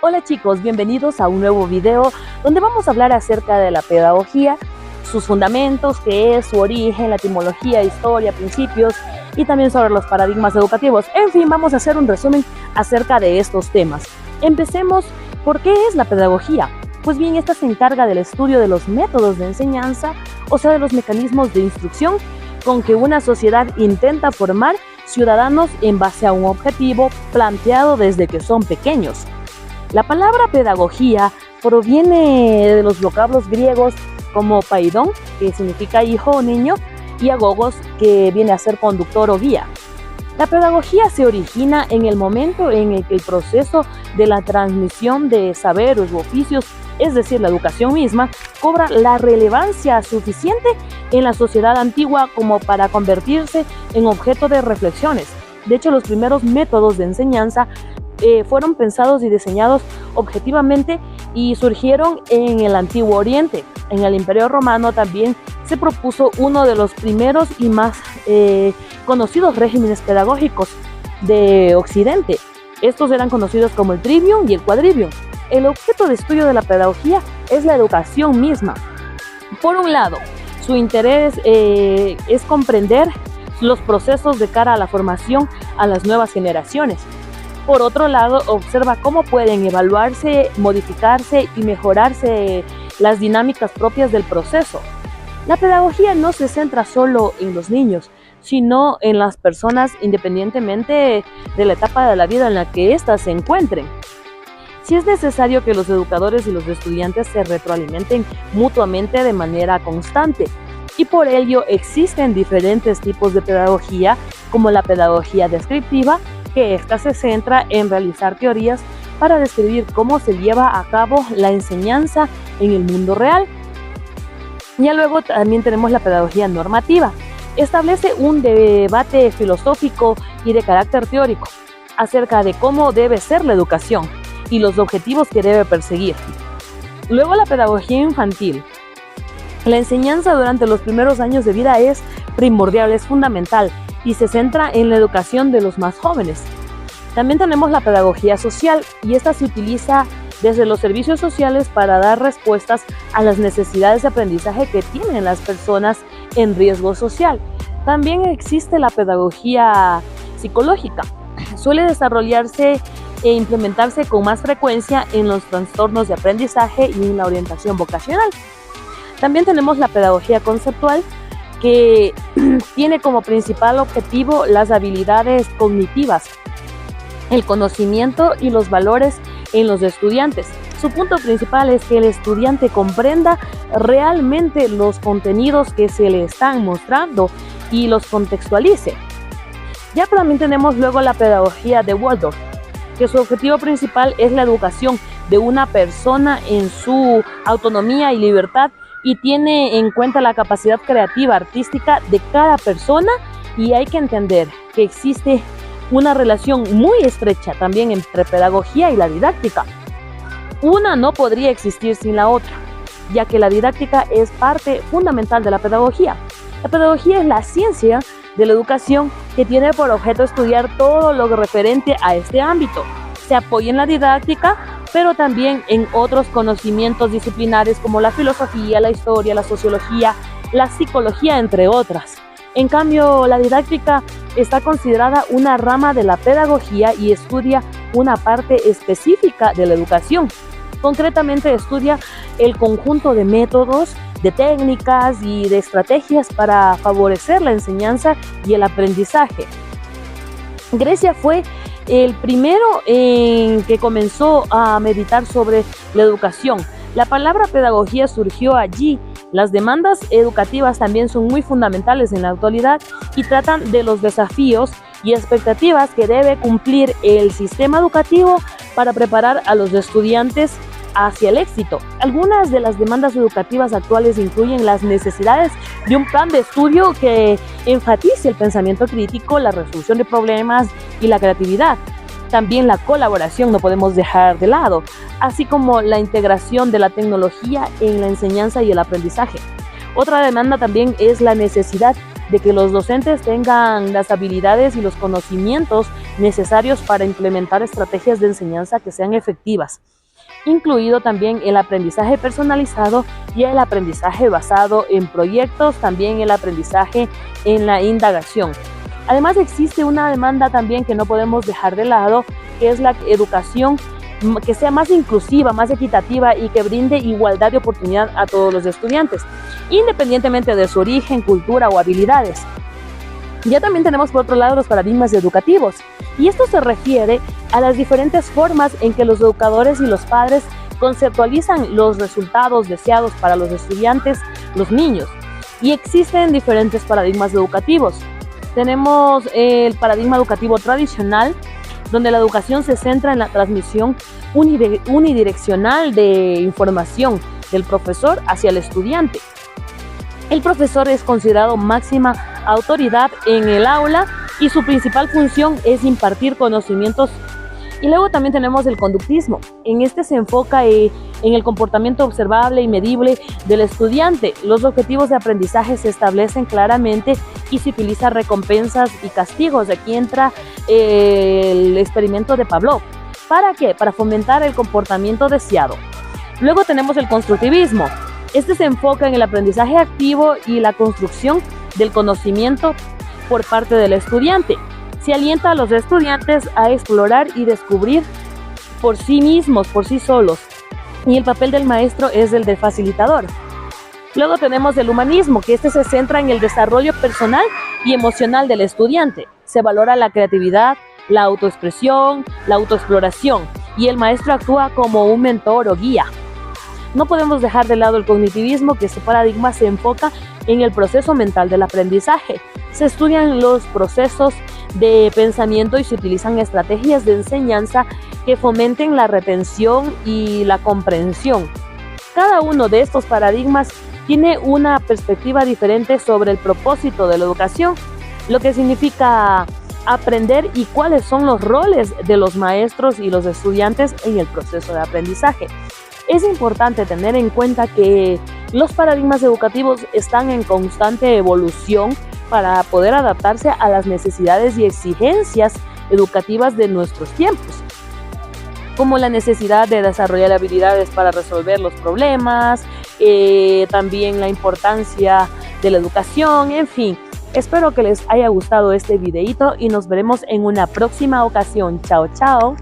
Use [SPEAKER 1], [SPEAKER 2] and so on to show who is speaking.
[SPEAKER 1] Hola chicos, bienvenidos a un nuevo video donde vamos a hablar acerca de la pedagogía, sus fundamentos, qué es, su origen, la etimología, historia, principios y también sobre los paradigmas educativos. En fin, vamos a hacer un resumen acerca de estos temas. Empecemos, ¿por qué es la pedagogía? Pues bien, esta se encarga del estudio de los métodos de enseñanza, o sea, de los mecanismos de instrucción con que una sociedad intenta formar ciudadanos en base a un objetivo planteado desde que son pequeños. La palabra pedagogía proviene de los vocablos griegos como paidón, que significa hijo o niño, y agogos, que viene a ser conductor o guía. La pedagogía se origina en el momento en el que el proceso de la transmisión de saberes u oficios, es decir, la educación misma, cobra la relevancia suficiente en la sociedad antigua como para convertirse en objeto de reflexiones. De hecho, los primeros métodos de enseñanza fueron pensados y diseñados objetivamente y surgieron en el Antiguo Oriente. En el Imperio Romano también se propuso uno de los primeros y más conocidos regímenes pedagógicos de Occidente. Estos eran conocidos como el trivium y el quadrivium. El objeto de estudio de la pedagogía es la educación misma. Por un lado, su interés es comprender los procesos de cara a la formación a las nuevas generaciones. Por otro lado, observa cómo pueden evaluarse, modificarse y mejorarse las dinámicas propias del proceso. La pedagogía no se centra solo en los niños, sino en las personas independientemente de la etapa de la vida en la que éstas se encuentren. Sí es necesario que los educadores y los estudiantes se retroalimenten mutuamente de manera constante, y por ello existen diferentes tipos de pedagogía, como la pedagogía descriptiva, que esta se centra en realizar teorías para describir cómo se lleva a cabo la enseñanza en el mundo real. Ya luego también tenemos la pedagogía normativa. Establece un debate filosófico y de carácter teórico acerca de cómo debe ser la educación y los objetivos que debe perseguir. Luego la pedagogía infantil. La enseñanza durante los primeros años de vida es primordial, es fundamental, y se centra en la educación de los más jóvenes. También tenemos la pedagogía social, y esta se utiliza desde los servicios sociales para dar respuestas a las necesidades de aprendizaje que tienen las personas en riesgo social. También existe la pedagogía psicológica. Suele desarrollarse e implementarse con más frecuencia en los trastornos de aprendizaje y en la orientación vocacional. También tenemos la pedagogía conceptual, que tiene como principal objetivo las habilidades cognitivas, el conocimiento y los valores en los estudiantes. Su punto principal es que el estudiante comprenda realmente los contenidos que se le están mostrando y los contextualice. Ya también tenemos luego la pedagogía de Waldorf, que su objetivo principal es la educación de una persona en su autonomía y libertad, y tiene en cuenta la capacidad creativa, artística de cada persona, y hay que entender que existe una relación muy estrecha también entre pedagogía y la didáctica. Una no podría existir sin la otra, ya que la didáctica es parte fundamental de la pedagogía. La pedagogía es la ciencia de la educación que tiene por objeto estudiar todo lo referente a este ámbito. Se apoya en la didáctica, pero también en otros conocimientos disciplinares como la filosofía, la historia, la sociología, la psicología, entre otras. En cambio, la didáctica está considerada una rama de la pedagogía y estudia una parte específica de la educación. Concretamente estudia el conjunto de métodos, de técnicas y de estrategias para favorecer la enseñanza y el aprendizaje. Grecia fue el primero en que comenzó a meditar sobre la educación. La palabra pedagogía surgió allí. Las demandas educativas también son muy fundamentales en la actualidad y tratan de los desafíos y expectativas que debe cumplir el sistema educativo para preparar a los estudiantes hacia el éxito. Algunas de las demandas educativas actuales incluyen las necesidades de un plan de estudio que enfatice el pensamiento crítico, la resolución de problemas y la creatividad. También la colaboración no podemos dejar de lado, así como la integración de la tecnología en la enseñanza y el aprendizaje. Otra demanda también es la necesidad de que los docentes tengan las habilidades y los conocimientos necesarios para implementar estrategias de enseñanza que sean efectivas, incluido también el aprendizaje personalizado y el aprendizaje basado en proyectos, también el aprendizaje en la indagación. Además, existe una demanda también que no podemos dejar de lado, que es la educación que sea más inclusiva, más equitativa y que brinde igualdad de oportunidad a todos los estudiantes, independientemente de su origen, cultura o habilidades. Ya también tenemos por otro lado los paradigmas educativos, y esto se refiere a las diferentes formas en que los educadores y los padres conceptualizan los resultados deseados para los estudiantes, los niños, y existen diferentes paradigmas educativos. Tenemos el paradigma educativo tradicional, donde la educación se centra en la transmisión unidireccional de información del profesor hacia el estudiante. El profesor es considerado máxima autoridad en el aula y su principal función es impartir conocimientos. Y luego también tenemos el conductismo. En este se enfoca en el comportamiento observable y medible del estudiante. Los objetivos de aprendizaje se establecen claramente y se utilizan recompensas y castigos. Aquí entra el experimento de Pavlov. ¿Para qué? Para fomentar el comportamiento deseado. Luego tenemos el constructivismo. Este se enfoca en el aprendizaje activo y la construcción del conocimiento por parte del estudiante. Se alienta a los estudiantes a explorar y descubrir por sí mismos, por sí solos. Y el papel del maestro es el de facilitador. Luego tenemos el humanismo, que este se centra en el desarrollo personal y emocional del estudiante. Se valora la creatividad, la autoexpresión, la autoexploración, y el maestro actúa como un mentor o guía. No podemos dejar de lado el cognitivismo, que este paradigma se enfoca en el proceso mental del aprendizaje. Se estudian los procesos de pensamiento y se utilizan estrategias de enseñanza que fomenten la retención y la comprensión. Cada uno de estos paradigmas tiene una perspectiva diferente sobre el propósito de la educación, lo que significa aprender y cuáles son los roles de los maestros y los estudiantes en el proceso de aprendizaje. Es importante tener en cuenta que los paradigmas educativos están en constante evolución para poder adaptarse a las necesidades y exigencias educativas de nuestros tiempos, como la necesidad de desarrollar habilidades para resolver los problemas, también la importancia de la educación, en fin. Espero que les haya gustado este videito y nos veremos en una próxima ocasión. Chao, chao.